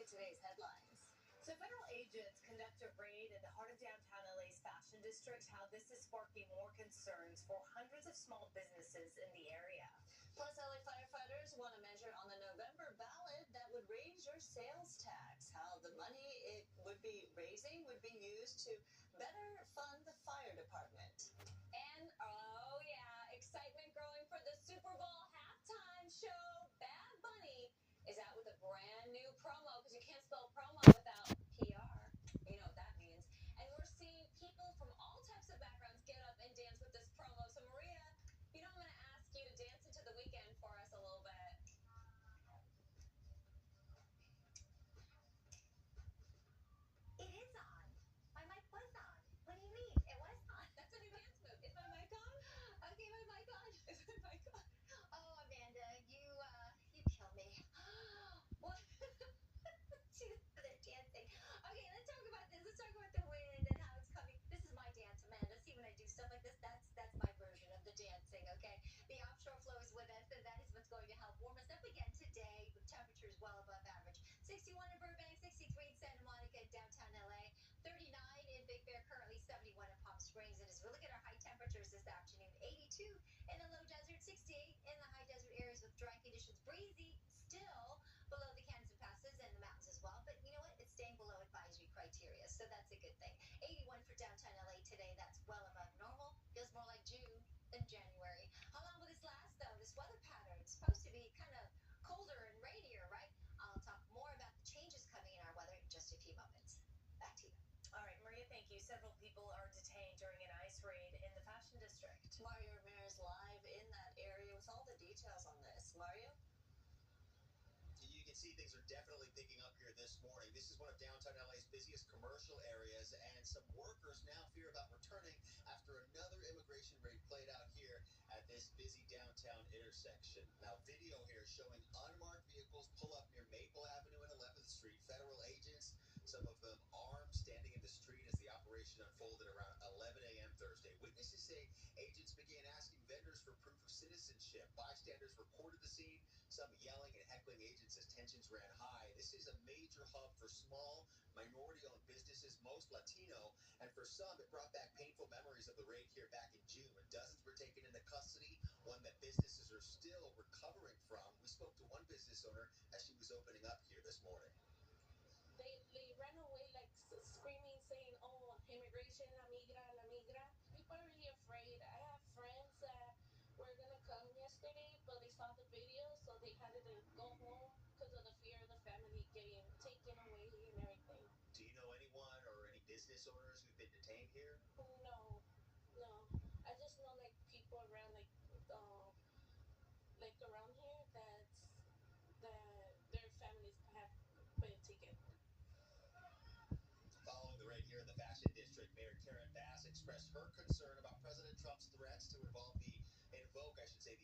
at today's headlines. So federal agents conduct a raid in the heart of downtown LA's Fashion District. How this is sparking more concerns for hundreds of small businesses in the area. Plus, LA firefighters want a measure on the November ballot that would raise your sales tax. How the money it would be raising would be used to better fund the fire department. And, oh yeah, excitement growing for the Super Bowl halftime show. Bad Bunny is out with a brand new promo, because you can't spell promo without PR. You know what that means. And we're seeing people from all types of backgrounds get up and dance with this promo. So, Maria, you know, I'm going to ask you to dance into the weekend for us a little bit. It is on. My mic was on. What do you mean? It was on. That's a new dance move. Is my mic on? Okay, my mic on. Is my mic on? Oh, Amanda, you kill me. What? They're dancing. Okay, let's talk about this. Let's talk about the wind and how it's coming. This is my dance, Amanda. See, when I do stuff like this, that's my version of the dancing, okay? The offshore flow is with us, and that is what's going to help warm us up again today, with temperatures well above average. 61 in Burbank, 63 in Santa Monica, downtown LA, 39 in Big Bear, currently 71 in Palm Springs. And as we look at our high temperatures this afternoon, 82 in the low desert, 68 in the high desert areas with dry conditions, breezy still below the canyons and passes and the mountains as well. But you know what? It's staying below advisory criteria, so that's a good thing. 81 for downtown LA today. That's well above normal. Feels more like June than January. How long will this last, though? This weather pattern is supposed to be kind of colder and rainier, right? I'll talk more about the changes coming in our weather in just a few moments. Back to you. All right, Maria, thank you. Several people are detained during an ICE raid in the Fashion District. Mario Ramirez live in that area with all the details on this. Mario? You can see things are definitely picking up here this morning. This is one of downtown LA's busiest commercial areas, and some workers now fear about returning after another immigration raid played out here at this busy downtown intersection. Now, video here showing unmarked vehicles pull up near Maple Avenue and 11th Street. Federal agents, some of them armed, standing in the street as the operation unfolded around 11 a.m. Thursday. Witnesses say agents began asking vendors for proof of citizenship. Bystanders reported the scene, some yelling and heckling agents as tensions ran high. This is a major hub for small, minority-owned businesses, most Latino, and for some, it brought back painful memories of the raid here back in June when dozens were taken into custody, one that businesses are still recovering from. We spoke to one business owner as she was opening up here this morning. They ran away like screaming, saying, "Oh, immigration, la migra, la migra." People are really afraid. I have friends that were gonna come yesterday, but they saw the video, so they had to go home because of the fear of the family getting taken away and everything. Do you know anyone or any business owners who've been detained here? No, no. I just know like people around like around here that their families have been taken. Following the raid here in the Fashion District, Mayor Karen Bass expressed her concern about President Trump's threats to the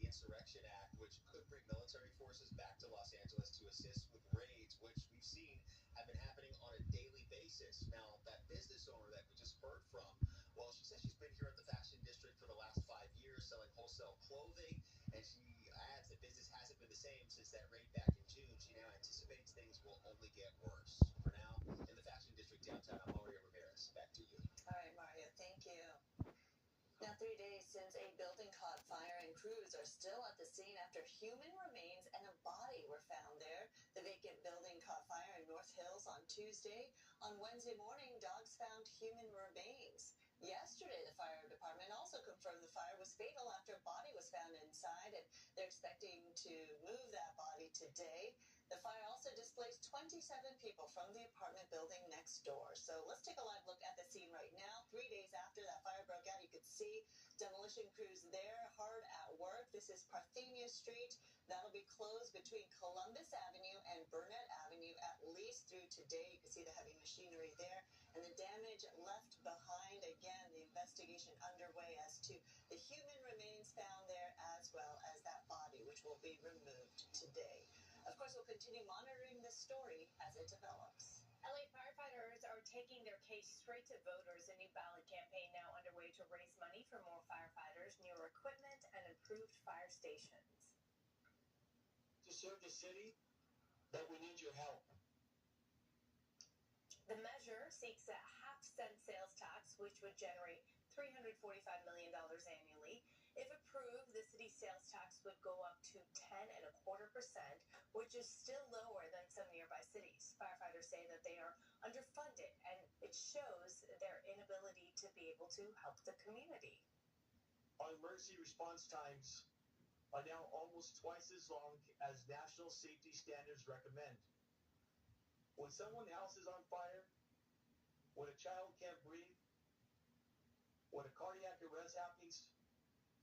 Insurrection Act, which could bring military forces back to Los Angeles to assist with raids, which we've seen have been happening on a daily basis. Now, that business owner that we just heard from, well, she says she's been here at the Fashion District for the last 5 years selling wholesale clothing, and she adds that business hasn't been the same since that raid back in June. She now anticipates things will only get worse. For now, in the Fashion District downtown, I'm Mario Ramirez. Back to you. All right, Mario, thank you. Now, 3 days since a building caught fire, and crews are still at the scene after human remains and a body were found there. The vacant building caught fire in North Hills on Tuesday. On Wednesday morning, dogs found human remains. Yesterday, the fire department also confirmed the fire was fatal after a body was found inside, and they're expecting to move that body today. The fire also displaced 27 people from the apartment building next door. So let's take a live look at the scene right now. 3 days after that fire broke out, you could see demolition crews there hard at work. This is Parthenia Street. That'll be closed between Columbus Avenue and Burnett Avenue at least through today. You can see the heavy machinery there and the damage left behind. Again, the investigation underway as to the human remains found there, as well as that body, which will be removed today. Of course, we'll continue monitoring this story as it develops. LA firefighters are taking their case straight to voters. A new ballot campaign now underway to raise money for more firefighters, newer equipment, and improved fire stations. To serve the city, but we need your help. measure seeks a half-cent sales tax, which would generate $345 million annually. If approved, the city's sales tax would go up to 10.25%, which is still lower than some nearby cities. Firefighters say that they are underfunded, and it shows their inability to be able to help the community. Our emergency response times are now almost twice as long as national safety standards recommend. When someone's house is on fire, when a child can't breathe, when a cardiac arrest happens,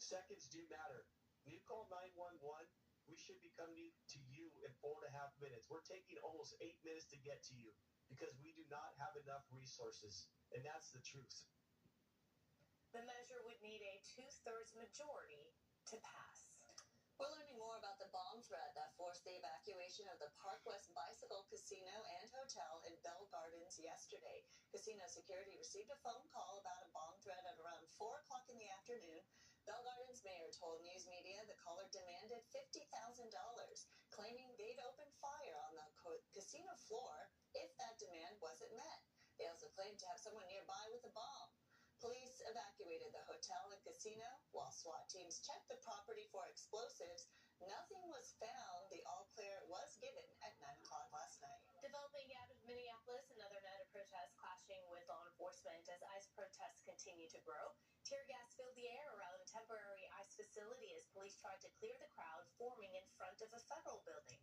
seconds do matter. When you call 911, we should be coming to you in 4.5 minutes. We're taking almost 8 minutes to get to you because we do not have enough resources, and that's the truth. The measure would need a 2/3 majority to pass. We're learning more about the bomb threat that forced the evacuation of the Park West Bicycle Casino and Hotel in Bell Gardens yesterday. Casino security received a phone call about a bomb threat at around 4 o'clock in the afternoon. Bell Gardens mayor told news media the caller demanded $50,000, claiming they'd open fire on the casino floor if that demand wasn't met. They also claimed to have someone nearby with a bomb. Police evacuated the hotel and casino while SWAT teams checked the property for explosives. Nothing was found. The all-clear was given at 9 o'clock last night. Developing out of Minneapolis, another night of protests clashing with law enforcement as ICE protests continue to grow. Tear gas filled the air around a temporary ICE facility as police tried to clear the crowd forming in front of a federal building.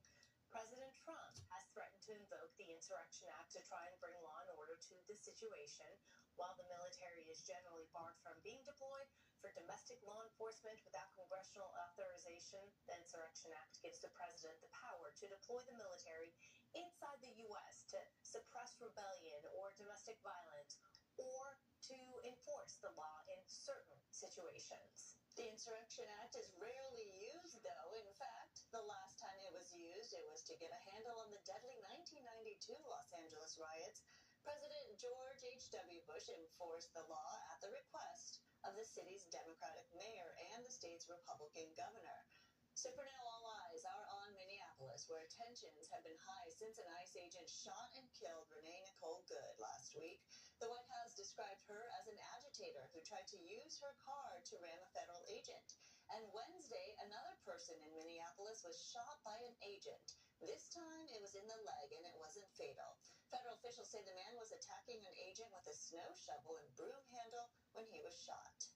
President Trump has threatened to invoke the Insurrection Act to try and bring law and order to the situation. While the military is generally barred from being deployed for domestic law enforcement without congressional authorization, the Insurrection Act gives the president the power to deploy the military inside the U.S. to suppress rebellion or domestic violence or to enforce the law in certain situations. The Insurrection Act is rarely used, though. In fact, the last time it was used, it was to get a handle on the deadly 1992 Los Angeles riots. President George H.W. Bush enforced the law at the request of the city's Democratic mayor and the state's Republican governor. So for now, all eyes are on Minneapolis, where tensions have been high since an ICE agent shot and killed Renee Nicole Good last week. The White House described her as an agitator who tried to use her car to ram a federal agent. And Wednesday, another person in Minneapolis was shot by an agent. This time, it was in the leg, and it wasn't fatal. Federal officials say the man was attacking an agent with a snow shovel and broom handle when he was shot.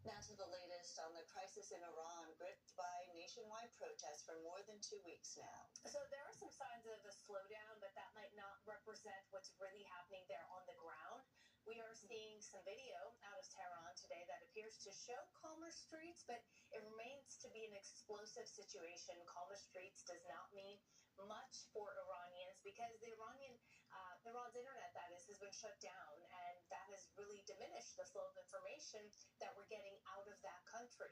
Now to the latest on the crisis in Iran, gripped by nationwide protests for more than 2 weeks now. So there are some signs of a slowdown, but that might not represent what's really happening there on the ground. We are seeing some video out of Tehran today that appears to show calmer streets, but it remains to be an explosive situation. Calmer streets does not mean much for Iranians because Iran's internet, that is, has been shut down, and that has really diminished the flow of information that we're getting out of that country.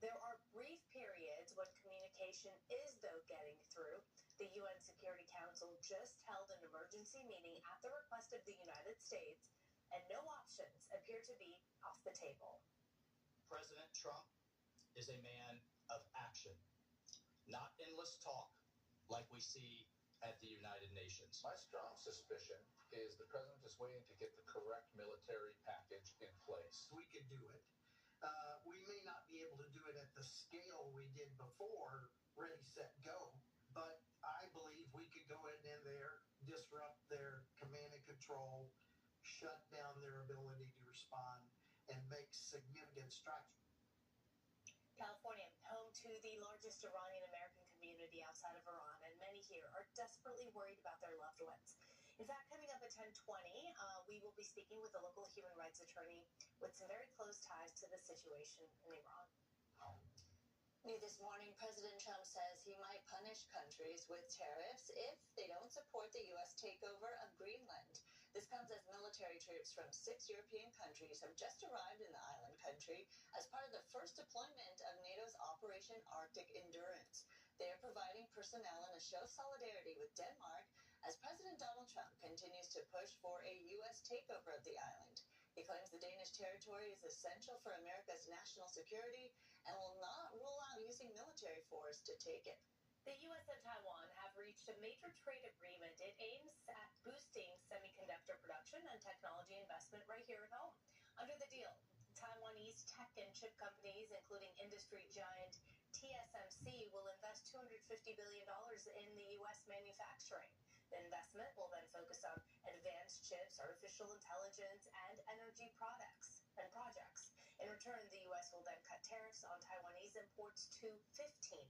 There are brief periods when communication is, though, getting through. The UN Security Council just held an emergency meeting at the request of the United States, and no options appear to be off the table. President Trump is a man of action, not endless talk like we see at the United Nations. My strong suspicion is the president is waiting to get the correct military package in place. We could do it. We may not be able to do it at the scale we did before, ready, set, go, but I believe we could go in there, disrupt their command and control, shut down their ability to respond, and make significant strides. California, home to the largest Iranian-American community outside of Iran, and many here are desperately worried about their loved ones. In fact, coming up at 10:20, we will be speaking with a local human rights attorney with some very close ties to the situation in Iran. New this morning, President Trump says he might punish countries with tariffs if they don't support the U.S. takeover of Greenland. This comes as military troops from 6 European countries have just arrived in the island country as part of the first deployment of NATO's Operation Arctic Endurance. They are providing personnel in a show of solidarity with Denmark as President Donald Trump continues to push for a U.S. takeover of the island. He claims the Danish territory is essential for America's national security and will not rule out using military force to take it. The U.S. and Taiwan have reached a major trade agreement. It aims at boosting semiconductor investment right here at home. Under the deal, Taiwanese tech and chip companies, including industry giant TSMC, will invest $250 billion in the U.S. manufacturing. The investment will then focus on advanced chips, artificial intelligence, and energy products and projects. In return, the U.S. will then cut tariffs on Taiwanese imports to 15%.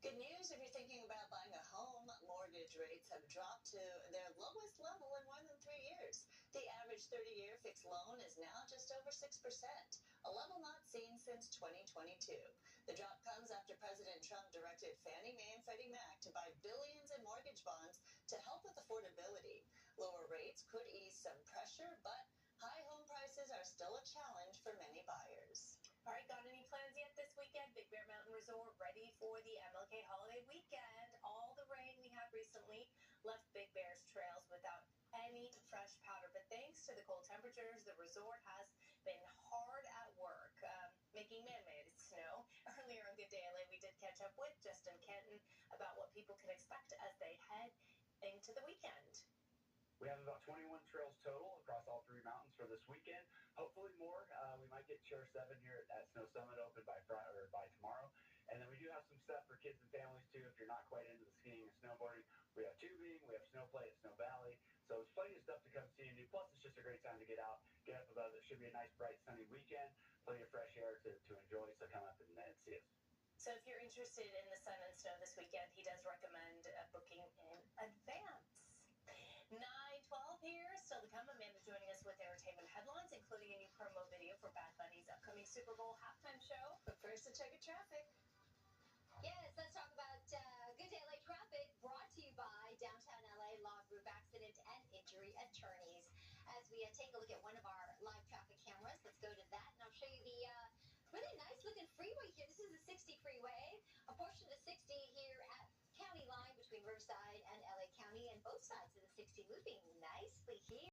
Good news if you're thinking about buying a home. Mortgage rates have dropped to their lowest level in more than 3 years. The average 30-year fixed loan is now just over 6%, a level not seen since 2022. The drop comes after President Trump directed Fannie Mae and Freddie Mac to buy billions in mortgage bonds to help with affordability. Lower rates could ease some pressure, but high home prices are still a challenge for many buyers. All right, got any plans yet this weekend? Big Bear Mountain Resort ready for the MLK holiday weekend. All the rain we had recently left Big Bear's trails without any fresh powder, but thanks to the cold temperatures, the resort has been hard at work making man-made snow. Earlier on Good Day LA, we did catch up with Justin Kenton about what people can expect as they head into the weekend. We have about 21 trails total across all 3 mountains for this weekend. Hopefully more. We might get Chair 7 here at Snow Summit open by Friday or by tomorrow. And then we do have some stuff for kids and families too. If you're not quite into the skiing and snowboarding, we have tubing, we have snow play at Snow Valley. So there's plenty of stuff to come see and do. Plus, it's just a great time to get out, get up above it. Should be a nice, bright, sunny weekend. Plenty of fresh air to enjoy. So come up and see us. So if you're interested in the sun and snow this weekend, he does recommend booking in advance. 9:12 here, still to come. Amanda joining us with entertainment headlines, including a new promo video for Bad Bunny's upcoming Super Bowl halftime show. But first, a check of traffic. Yes, let's talk about Good Day LA traffic, brought to you by Downtown LA Law Group Accident and Injury Attorneys. As we take a look at one of our live traffic cameras, let's go to that, and I'll show you the really nice looking freeway here. This is the 60 freeway, a portion of 60 here at County Line between Riverside and LA County, and both sides of the 60 moving nicely here.